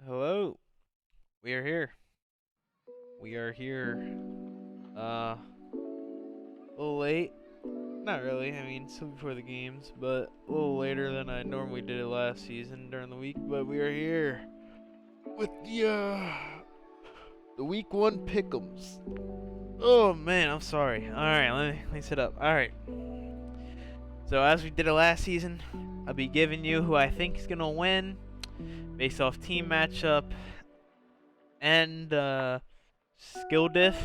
Hello. We are here. We are here. A little late. Not really. I mean, still before the games, but a little later than I normally did it last season during the week. But we are here with the week one pick'ems. Oh man, I'm sorry. All right, let me sit up. All right. So as we did it last season, I'll be giving you who I think is gonna win based off team matchup and skill diff.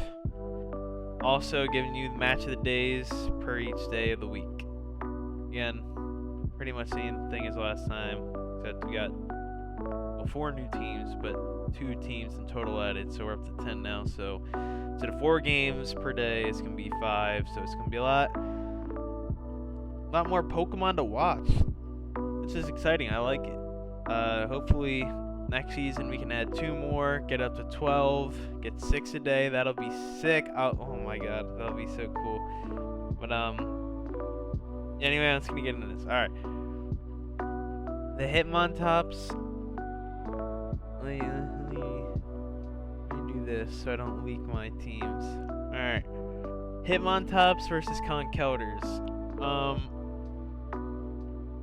Also giving you the match of the days per each day of the week. Again, pretty much same thing as last time, except we got 4 new teams, but 2 teams in total added, so we're up to 10 now. So instead of 4 games per day, it's gonna be 5, so it's gonna be a lot more Pokemon to watch. This is exciting. I like it. Hopefully next season we can add 2 more, get up to 12, get 6 a day. That'll be sick. Oh my god, that'll be so cool. But anyway, let's gonna get into this. All right, the Hitmontops. Let me do this so I don't leak my teams. All right, Hitmontops versus Conkelders.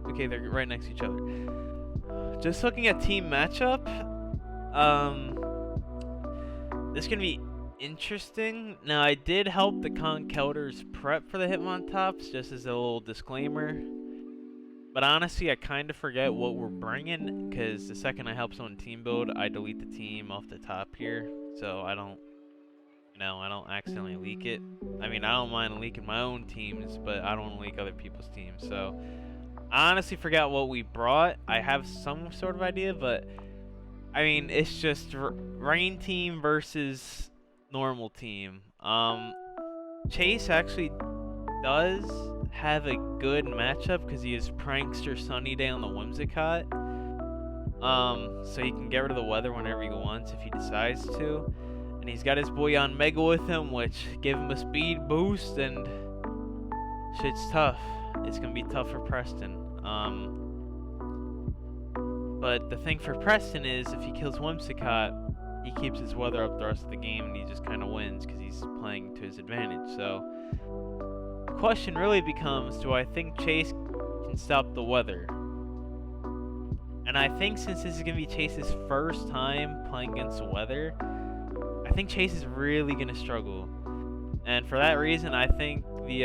Okay, they're right next to each other. Just looking at team matchup, this is gonna be interesting. Now, I did help the Conkelders prep for the Hitmontops, just as a little disclaimer. But honestly, I kind of forget what we're bringing, because the second I help someone team build, I delete the team off the top here, so I don't accidentally leak it. I mean, I don't mind leaking my own teams, but I don't want to leak other people's teams, so I honestly forgot what we brought. I have some sort of idea, but I mean, it's just rain team versus normal team. Chase actually does have a good matchup because he is Prankster Sunny Day on the Whimsicott. So he can get rid of the weather whenever he wants if he decides to. And he's got his boy on Mega with him, which gave him a speed boost, and shit's tough. It's gonna be tough for Preston. But the thing for Preston is, if he kills Whimsicott, he keeps his weather up the rest of the game, and he just kind of wins because he's playing to his advantage. So the question really becomes, do I think Chase can stop the weather? And I think since this is gonna be Chase's first time playing against the weather, I think Chase is really gonna struggle. And for that reason, I think the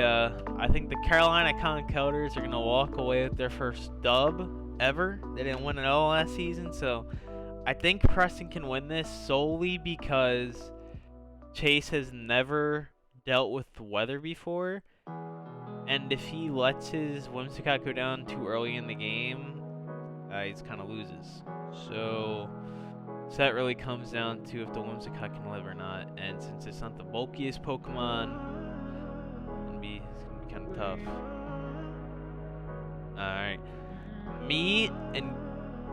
Carolina Conkelders are gonna walk away with their first dub ever. They didn't win at all last season, so I think Preston can win this solely because Chase has never dealt with the weather before, and if he lets his Whimsicott go down too early in the game, he kind of loses. So that really comes down to if the Whimsicott can live or not, and since it's not the bulkiest Pokemon, it's gonna be kind of tough. Alright. Me and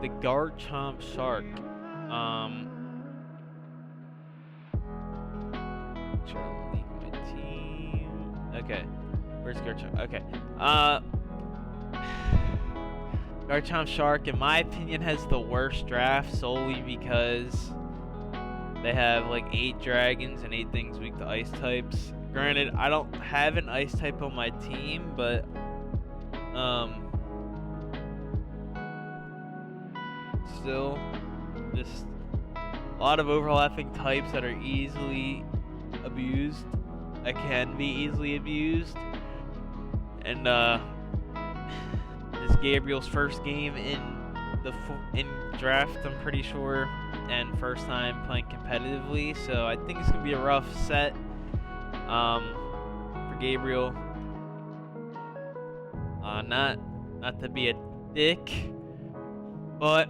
the Garchomp Shark. Trying to leak my team. Okay. Where's Garchomp? Okay. Garchomp Shark, in my opinion, has the worst draft solely because they have like 8 dragons and 8 things weak to ice types. Granted, I don't have an ice type on my team, but still, just a lot of overlapping types that are easily abused. That can be easily abused, and this is Gabriel's first game in draft, I'm pretty sure, and first time playing competitively, so I think it's gonna be a rough set for Gabriel. Not to be a dick, but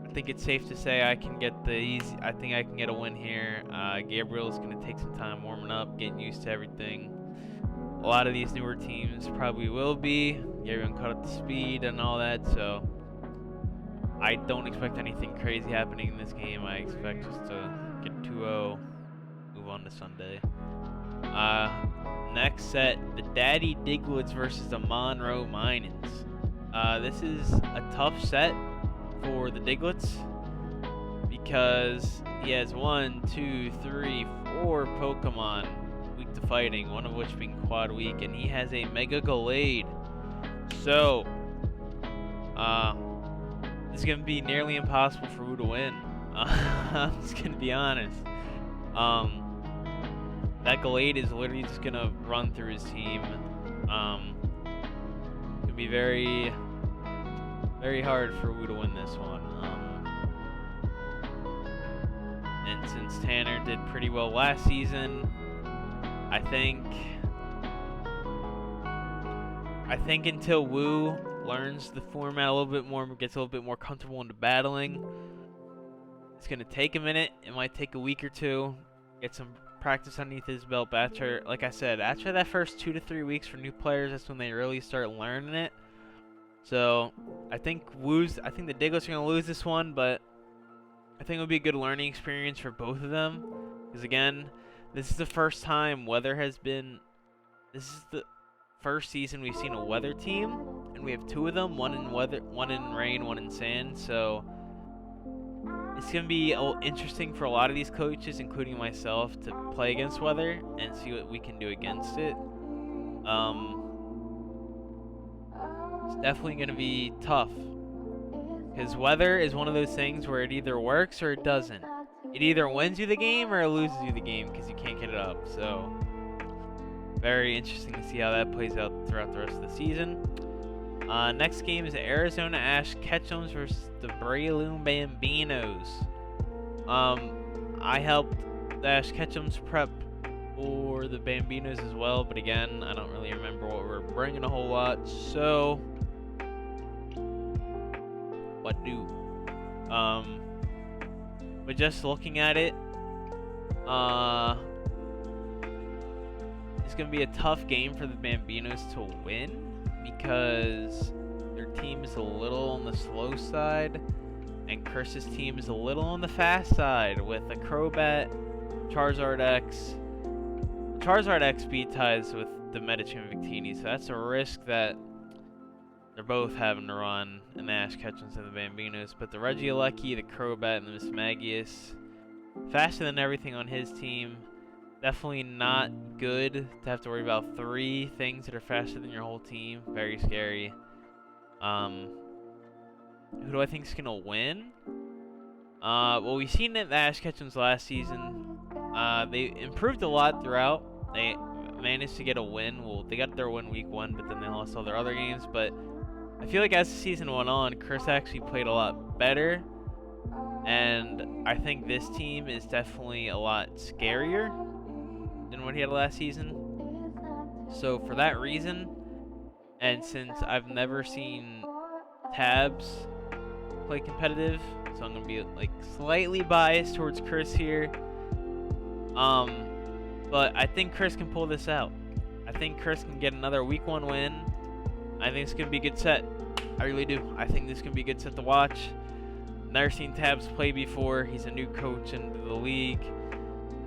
I think it's safe to say I can get I think I can get a win here. Gabriel's gonna take some time warming up, getting used to everything. A lot of these newer teams probably will be. Gabriel caught up to speed and all that, so I don't expect anything crazy happening in this game. I expect just to get 2-0, move on to Sunday. Next set, the Daddy Diglets versus the Monroe Minans. This is a tough set for the Diglets. because he has 1, 2, 3, 4 Pokemon weak to fighting, one of which being Quad weak, and he has a Mega Gallade. So, it's going to be nearly impossible for Wu to win. I'm just going to be honest. That Gallade is literally just going to run through his team. It's going to be very, very hard for Wu to win this one. And since Tanner did pretty well last season, I think until Wu learns the format a little bit more, gets a little bit more comfortable into battling, it's going to take a minute. It might take a week or two. Get some practice underneath his belt. But after, like I said, after that first 2 to 3 weeks for new players, that's when they really start learning it. So I think the Diglets are going to lose this one, but I think it would be a good learning experience for both of them. Because again, this is the first time this is the first season we've seen a weather team, and we have 2 of them, one in rain, one in sand. So it's going to be interesting for a lot of these coaches, including myself, to play against weather and see what we can do against it. It's definitely going to be tough, because weather is one of those things where it either works or it doesn't. It either wins you the game or it loses you the game because you can't get it up. So very interesting to see how that plays out throughout the rest of the season. Next game is Arizona Ash Ketchums versus the Breloom Bambinos. I helped the Ash Ketchums prep for the Bambinos as well, but again, I don't really remember what we're bringing a whole lot. So, what do? But just looking at it, it's going to be a tough game for the Bambinos to win, because their team is a little on the slow side, and Chris's team is a little on the fast side with a Crobat, Charizard X. Charizard X speed ties with the Medicham Victini, so that's a risk that they're both having to run in the Ash Ketchums and the Bambinos. But the Regieleki, the Crobat, and the Mismagius, faster than everything on his team. Definitely not good to have to worry about 3 things that are faster than your whole team. Very scary. Who do I think is going to win? Well, we've seen it in the Ash Ketchums last season. They improved a lot throughout. They managed to get a win. Well, they got their win week 1, but then they lost all their other games. But I feel like as the season went on, Chris actually played a lot better. And I think this team is definitely a lot scarier than what he had last season. So for that reason, and since I've never seen Tabs play competitive, so I'm gonna be like slightly biased towards Chris here. But I think Chris can pull this out. I think Chris can get another week 1 win. I think it's gonna be a good set. I really do. I think this is gonna be a good set to watch. Never seen Tabs play before. He's a new coach into the league,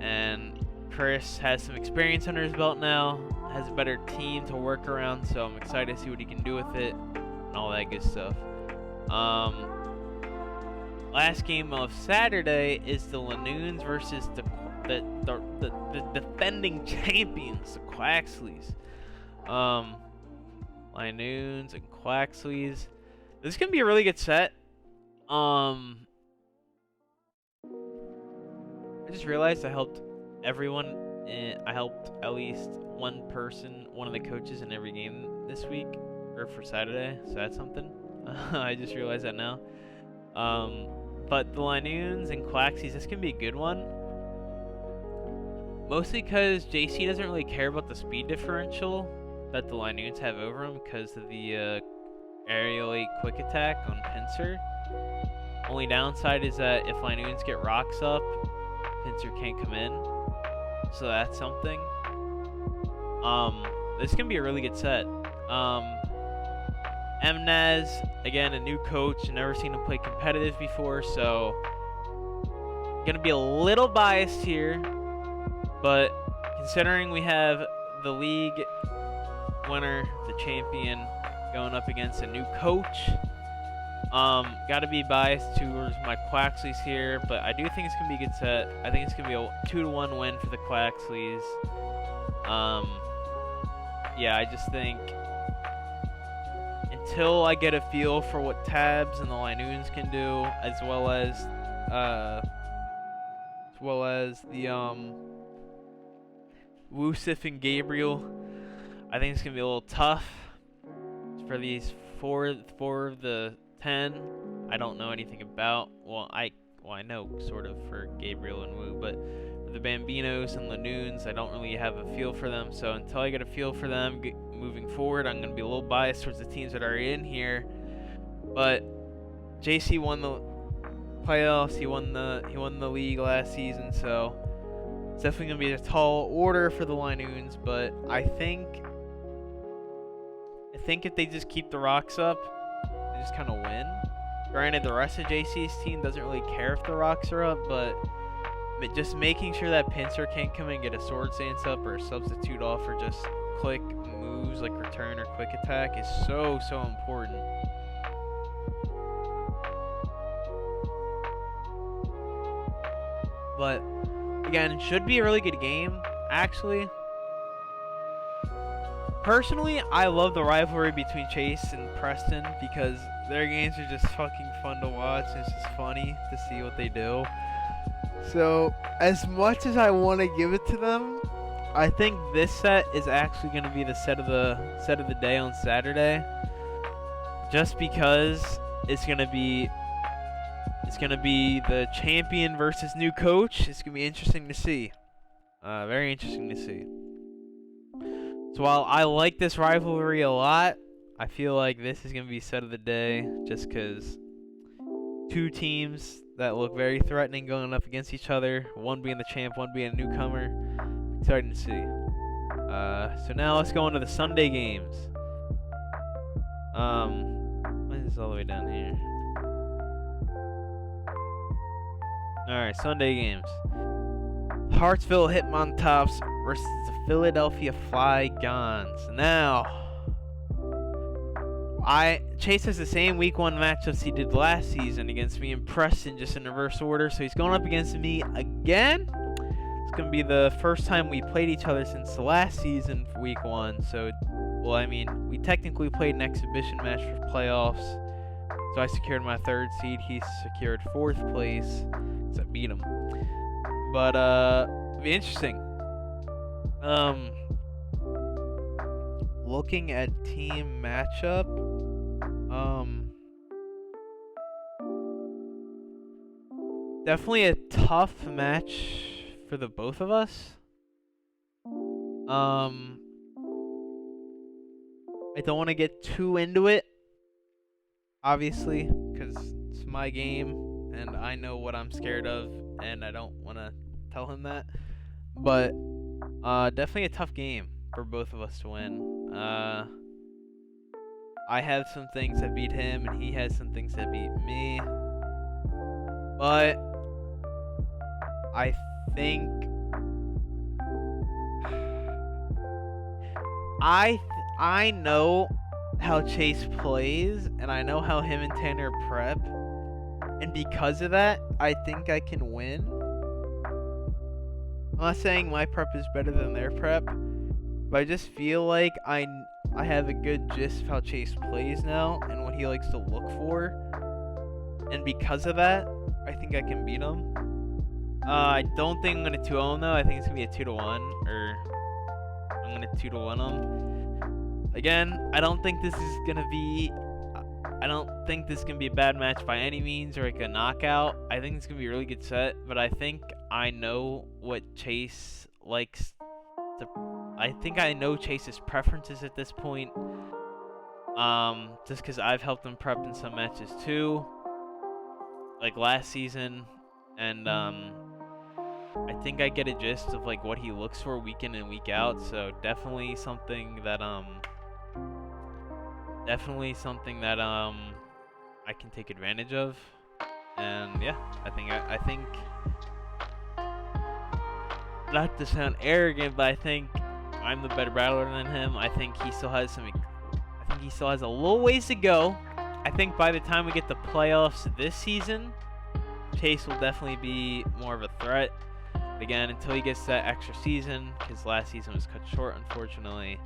and Chris has some experience under his belt now, has a better team to work around, so I'm excited to see what he can do with it and all that good stuff. Last game of Saturday is the Lanoons versus the defending champions, the Quaxleys. Lanoons and Quaxleys. This is going to be a really good set. I just realized I helped everyone. I helped at least one person, one of the coaches in every game this week, or for Saturday, so that's something. I just realized that now. But the Lanoons and Quaxies, this can be a good one. Mostly because JC doesn't really care about the speed differential that the Lanoons have over him because of the Aerial 8 Quick Attack on Pinsir. Only downside is that if Lanoons get rocks up, Pinsir can't come in. So that's something. This can be a really good set. Mnaz, again, a new coach, never seen him play competitive before, so gonna be a little biased here, but considering we have the league winner, the champion, going up against a new coach, Gotta be biased towards my Quaxleys here, but I do think it's gonna be a good set. I think it's gonna be a 2-1 win for the Quaxleys. Yeah, I just think until I get a feel for what Tabs and the Linoons can do, as well as the Wusif and Gabriel, I think it's gonna be a little tough for these four of the 10. I don't know anything about. Well, I know sort of for Gabriel and Wu, but for the Bambinos and Lanoons, I don't really have a feel for them. So until I get a feel for them moving forward, I'm gonna be a little biased towards the teams that are in here. But JC won the playoffs. He won the league last season, so it's definitely gonna be a tall order for the Linoons. But I think if they just keep the rocks up, they just kind of win. Granted, the rest of JC's team doesn't really care if the rocks are up, but just making sure that Pincer can't come and get a sword stance up or a substitute off or just quick moves like return or quick attack is so important. But again, it should be a really good game, actually. Personally, I love the rivalry between Chase and Preston because their games are just fucking fun to watch. It's just funny to see what they do. So, as much as I want to give it to them, I think this set is actually going to be the set of the day on Saturday. Just because it's going to be the champion versus new coach. It's going to be interesting to see. Very interesting to see. So while I like this rivalry a lot, I feel like this is going to be set of the day just because two teams that look very threatening going up against each other, one being the champ, one being a newcomer. Exciting to see. So now let's go into the Sunday games. What is this all the way down here? Alright, Sunday games. Hartsville Hitmontops versus the Philadelphia Flygons. Now, Chase has the same week 1 matchups he did last season against me and Preston, just in reverse order. So he's going up against me again. It's going to be the first time we played each other since the last season for week 1. So, well, I mean, we technically played an exhibition match for playoffs. So I secured my 3rd seed. He secured 4th place. So I beat him. But, it'll be interesting. Looking at team matchup, definitely a tough match for the both of us. I don't want to get too into it, obviously, because it's my game and I know what I'm scared of, and I don't want to tell him that. But definitely a tough game for both of us to win. I have some things that beat him, and he has some things that beat me. But I think I know how Chase plays, and I know how him and Tanner prep, and because of that, I think I can win. I'm not saying my prep is better than their prep, but I just feel like I have a good gist of how Chase plays now and what he likes to look for. And because of that, I think I can beat him. I don't think I'm going to 2-0 though. I think it's going to be a 2-1, or I'm going to 2-1 him. Again, I don't think this is going to be a bad match by any means, or like a knockout. I think it's going to be a really good set, but I think I know what Chase likes to... I think I know Chase's preferences at this point. Just because I've helped him prep in some matches too, like last season, and I think I get a gist of like what he looks for week in and week out. So definitely something that I can take advantage of. And yeah, I think not to sound arrogant, but I think I'm the better battler than him. I think he still has a little ways to go. I think by the time we get the playoffs this season, Chase will definitely be more of a threat. But again, until he gets that extra season, because last season was cut short, unfortunately.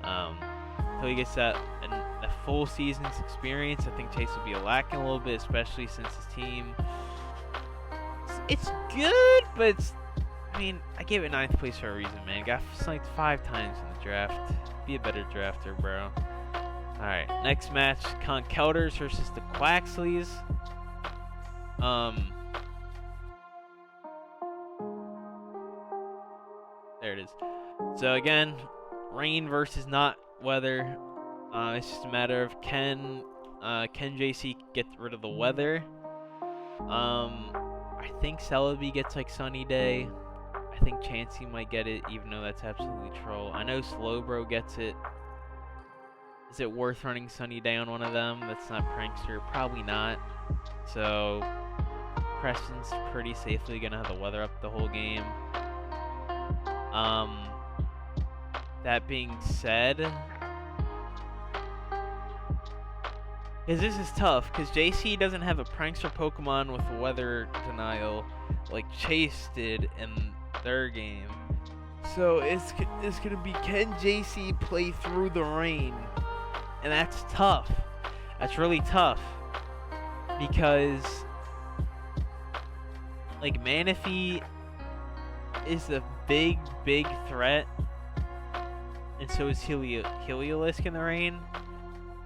Until he gets that a full season's experience, I think Chase will be lacking a little bit, especially since his team. It's good, but I mean, I gave it 9th place for a reason, man. Got sniped 5 times in the draft. Be a better drafter, bro. Alright, next match, Conkelders versus the Quaxleys. There it is. So again, rain versus not weather. It's just a matter of can JC get rid of the weather? I think Celebi gets like sunny day. I think Chansey might get it, even though that's absolutely troll. I know Slowbro gets it. Is it worth running sunny day on one of them? That's not Prankster. Probably not. So Preston's pretty safely gonna have the weather up the whole game. That being said, because this is tough, because JC doesn't have a Prankster Pokemon with weather denial like Chase did in their game. So it's gonna be, can JC play through the rain? And that's tough. That's really tough. Because like Manaphy is a big threat. And so is Heliolisk in the rain.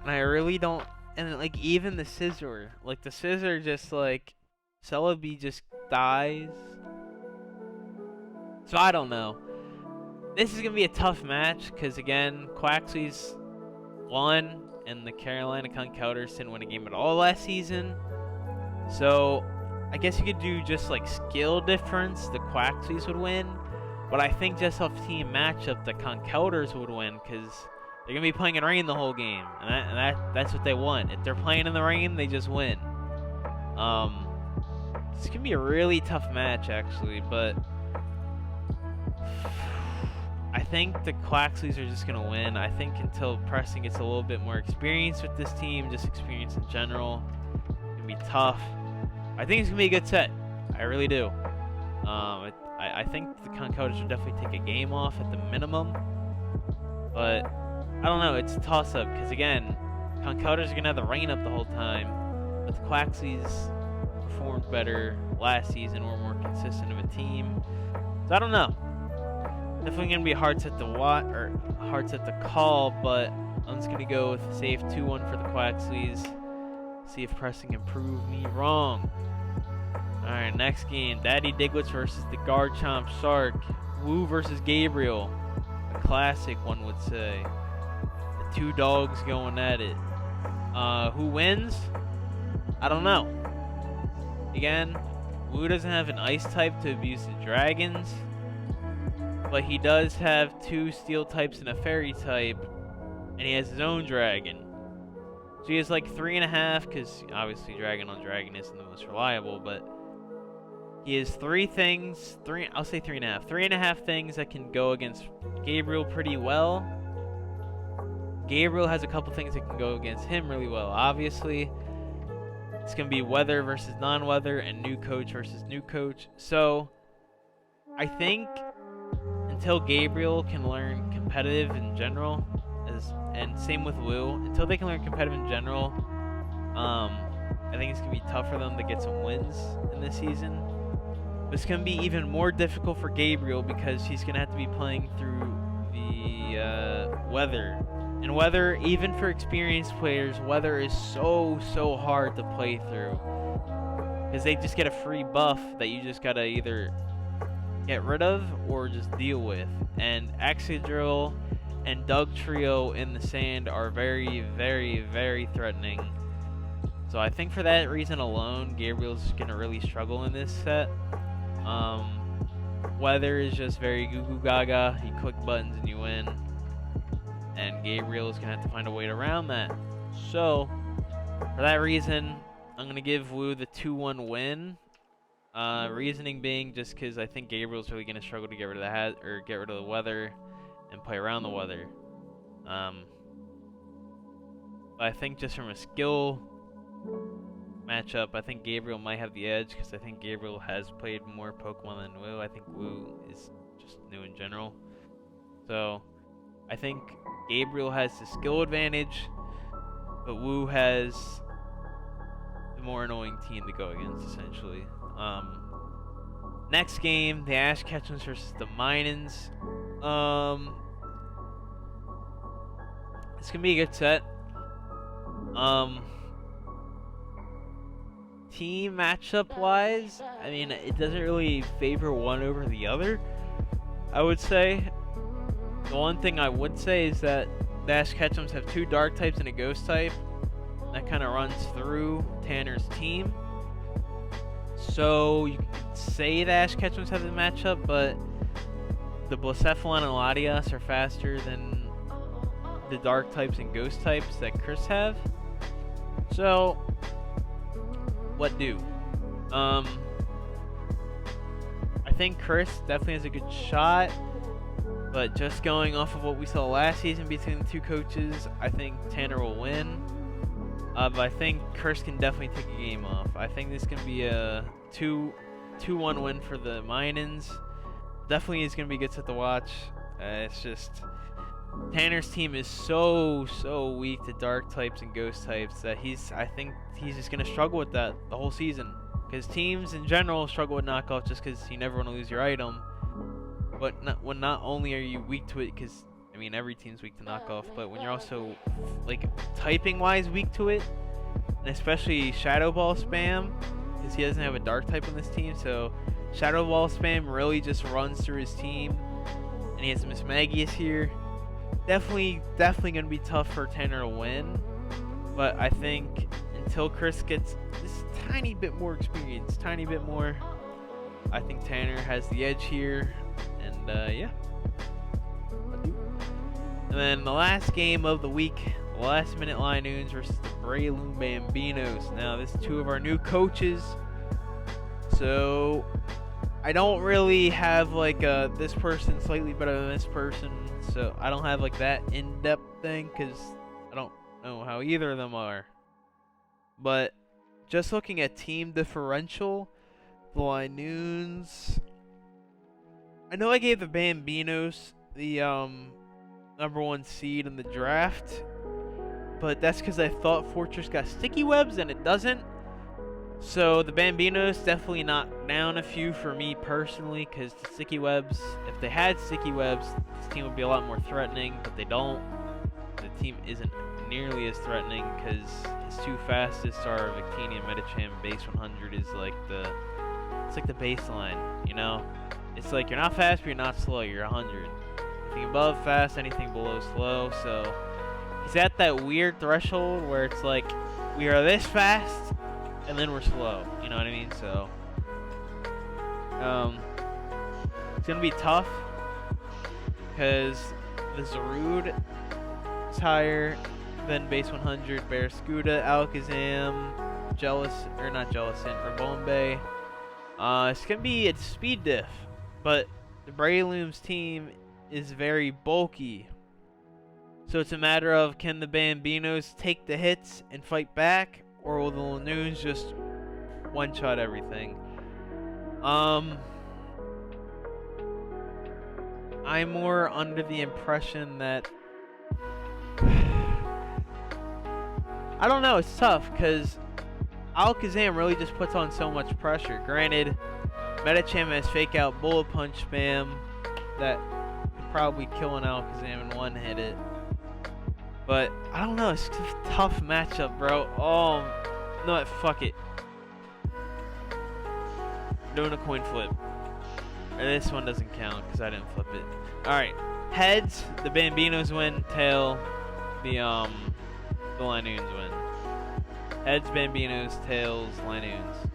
And I really don't, and like even the Scizor. Like the Scizor just like Celebi just dies. So I don't know. This is gonna be a tough match because again, Quaxley's won, and the Carolina Conkelders didn't win a game at all last season. So I guess you could do just like skill difference. The Quaxleys would win, but I think just off team matchup, the Conkelders would win because they're gonna be playing in rain the whole game, and that's what they want. If they're playing in the rain, they just win. It's gonna be a really tough match actually, but I think the Quaxleys are just going to win. I think until Preston gets a little bit more experience with this team, just experience in general, it's going to be tough. I think it's going to be a good set. I really do. I think the Conkelders should definitely take a game off at the minimum. But, I don't know. It's a toss-up because, again, Conkelders are going to have the rain up the whole time. But the Quaxleys performed better last season. Were more consistent of a team. So, I don't know. Definitely gonna be a hard set to call, but I'm just gonna go with a safe 2-1 for the Quaxleys. See if Preston can prove me wrong. Alright, next game. Daddy Diglets versus the Garchomp Shark. Woo versus Gabriel. A classic, one would say. The two dogs going at it. Who wins? I don't know. Again, Woo doesn't have an ice type to abuse the dragons. But he does have 2 steel types and a fairy type, and he has his own dragon. So he has like 3.5, because obviously dragon on dragon isn't the most reliable, but he has 3 things, I'll say 3.5. 3.5 things that can go against Gabriel pretty well. Gabriel has a couple things that can go against him really well, obviously. It's going to be weather versus non-weather, and new coach versus new coach. So, I think until Gabriel can learn competitive in general, and same with Woo, until they can learn competitive in general, I think it's going to be tough for them to get some wins in this season. But it's going to be even more difficult for Gabriel because he's going to have to be playing through the weather. And weather, even for experienced players, weather is so hard to play through. Because they just get a free buff that you just got to either get rid of or just deal with. And Excadrill and Dugtrio in the sand are very threatening. So I think for that reason alone, Gabriel's gonna really struggle in this set. Weather is just very goo goo gaga. You click buttons and you win. And Gabriel is gonna have to find a way around that. So for that reason, I'm gonna give Woo the 2-1 win. Reasoning being just because I think Gabriel's really going to struggle to get rid of get rid of the weather and play around the weather. But But I think just from a skill matchup, I think Gabriel might have the edge because I think Gabriel has played more Pokemon than Wu. I think Wu is just new in general. So I think Gabriel has the skill advantage, but Wu has the more annoying team to go against, essentially. Next game, the Ash Ketchums versus the Minans. It's gonna be a good set. Team matchup wise, I mean, it doesn't really favor one over the other, I would say. The one thing I would say is that the Ash Ketchums have 2 dark types and a ghost type. That kind of runs through Tanner's team. So you could say the Ash Ketchums have the matchup, but the Blacephalon and Latias are faster than the dark types and ghost types that Chris have. So what do? I think Chris definitely has a good shot, but just going off of what we saw last season between the 2 coaches, I think Tanner will win. But I think Chris can definitely take a game off. I think this can be a 2-1 win for the Minans. Definitely is going to be a good set to watch. It's just Tanner's team is so weak to dark types and ghost types that I think he's just going to struggle with that the whole season. Because teams in general struggle with knockoff just because you never want to lose your item. But not only are you weak to it, because I mean every team's weak to knockoff, but when you're also like typing wise weak to it, and especially Shadow Ball spam, because he doesn't have a dark type on this team, so Shadow Ball spam really just runs through his team, and he has Miss Magius here. Definitely gonna be tough for Tanner to win, but I think until Chris gets this tiny bit more experience, I think Tanner has the edge here, and yeah. And then the last game of the week, last minute Linoons versus the Breloom Bambinos. Now, this is 2 of our new coaches, so I don't really have like this person slightly better than this person, so I don't have like that in-depth thing because I don't know how either of them are. But just looking at team differential, the Linoons, I know I gave the Bambinos the #1 seed in the draft, but that's because I thought Fortress got sticky webs and it doesn't. So the Bambinos definitely knocked down a few for me personally, because the sticky webs, if they had sticky webs, this team would be a lot more threatening, but they don't. The team isn't nearly as threatening because his 2 fastest are Victini and Medicham. Base 100 is like it's like the baseline, you know? It's like you're not fast, but you're not slow, you're 100. Anything above fast, anything below slow, so he's at that weird threshold where it's like we are this fast and then we're slow, you know what I mean? So it's gonna be tough because the Zarude is higher than base 100. Barraskewda, Alakazam, Bombay. It's gonna be a speed diff, but the Breloom's team is very bulky. So it's a matter of, can the Bambinos take the hits and fight back, or will the Linoons just one-shot everything? I'm more under the impression that I don't know, it's tough because Alakazam really just puts on so much pressure. Granted, Medicham has fake out bullet punch spam that could probably kill an Alakazam and one-hit it. But I don't know, it's a tough matchup, bro. Oh, no, fuck it. Doing a coin flip. And this one doesn't count because I didn't flip it. Alright, heads, the Bambinos win. Tail, the Linoons win. Heads, Bambinos. Tails, Linoons.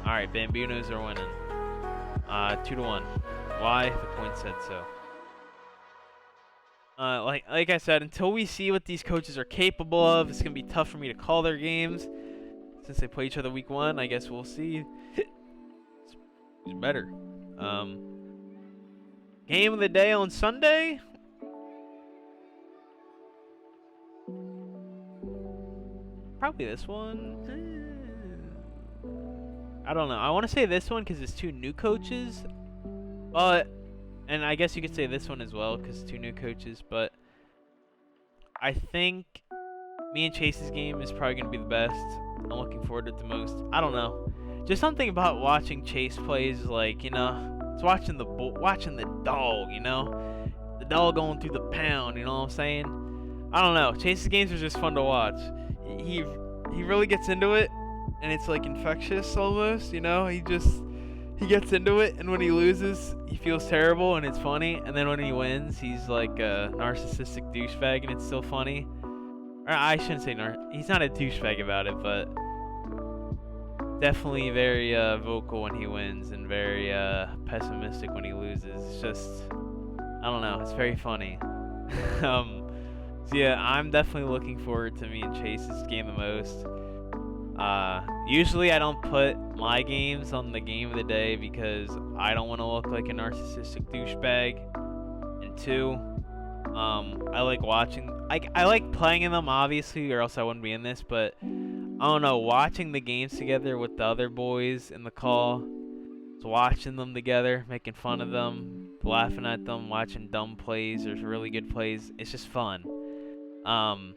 Alright, Bambinos are winning. 2-1. Why? The point said so. Like I said, until we see what these coaches are capable of, it's gonna be tough for me to call their games. Since they play each other week 1, I guess we'll see who's better. Game of the day on Sunday. Probably this one. I don't know. I want to say this one because it's two new coaches. But, and I guess you could say this one as well because two new coaches. But I think me and Chase's game is probably going to be the best. I'm looking forward to it the most. I don't know. Just something about watching Chase plays, like, it's watching the dog, the dog going through the pound. You know what I'm saying? I don't know. Chase's games are just fun to watch. He really gets into it, and it's like infectious almost. He gets into it, and when he loses, he feels terrible, and it's funny. And then when he wins, he's like a narcissistic douchebag, and it's still funny. Or I shouldn't say he's not a douchebag about it, but definitely very vocal when he wins and very pessimistic when he loses. It's just, I don't know, it's very funny. So yeah, I'm definitely looking forward to me and Chase's game the most. Usually I don't put my games on the game of the day because I don't want to look like a narcissistic douchebag. And two, I like watching, I like playing in them obviously, or else I wouldn't be in this, but I don't know, watching the games together with the other boys in the call, just watching them together, making fun of them, laughing at them, watching dumb plays or really good plays, it's just fun. So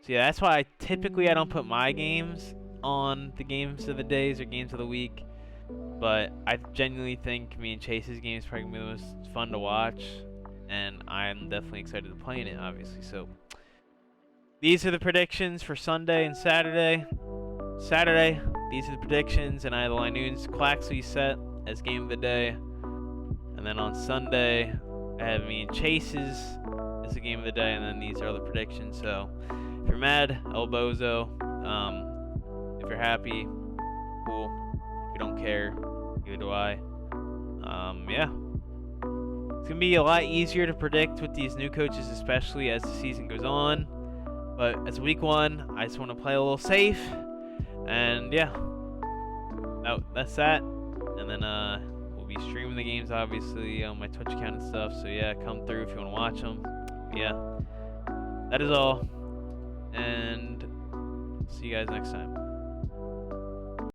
yeah, that's why I don't put my games on the games of the days or games of the week, but I genuinely think me and Chase's game is probably gonna be the most fun to watch, and I'm definitely excited to play in it, obviously. So these are the predictions for Sunday and Saturday. Saturday, these are the predictions, and I have the Linoons Claxley set as game of the day. And then on Sunday, I have me and Chase's as the game of the day, and then these are all the predictions. So if you're mad, El Bozo. If you're happy, cool. If you don't care, neither do I. Yeah. It's going to be a lot easier to predict with these new coaches, especially as the season goes on. But as week one, I just want to play a little safe. And yeah, that's that. And then we'll be streaming the games, obviously, on my Twitch account and stuff. So yeah, come through if you want to watch them. But yeah, that is all. And see you guys next time.